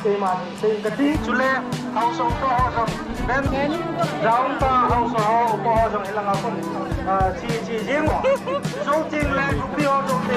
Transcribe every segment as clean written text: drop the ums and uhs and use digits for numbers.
ke ma ni sei ka ti chule hau so to ho jong ben raung ta hau so ho to ho jong ilang akon chi jeng wa so ting le ku pi ho jong te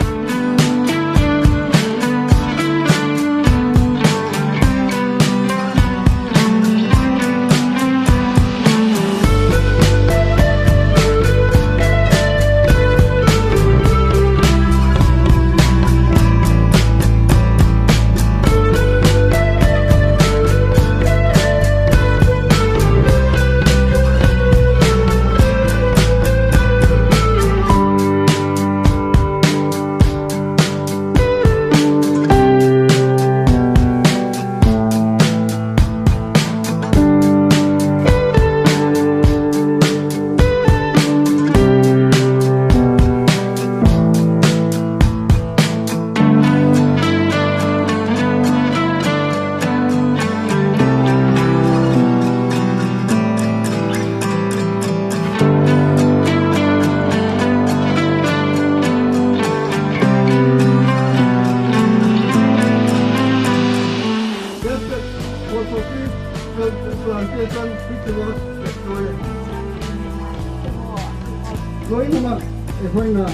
Loina,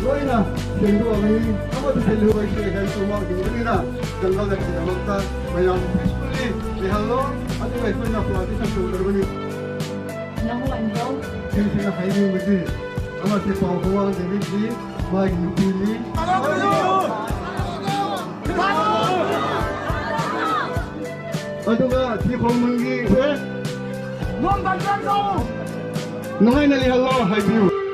Loina, Sendo, how to tell you I say that to Mark in Lina, the Lord of the Monta, my young peacefully, the hello, otherwise when I plot this to the money. No one knows. Since I hiding with it, I'm at the Pangua, the Vicky, Mike Nupili. Aduga, Tipo Mungi, where? No, I hello, hi you.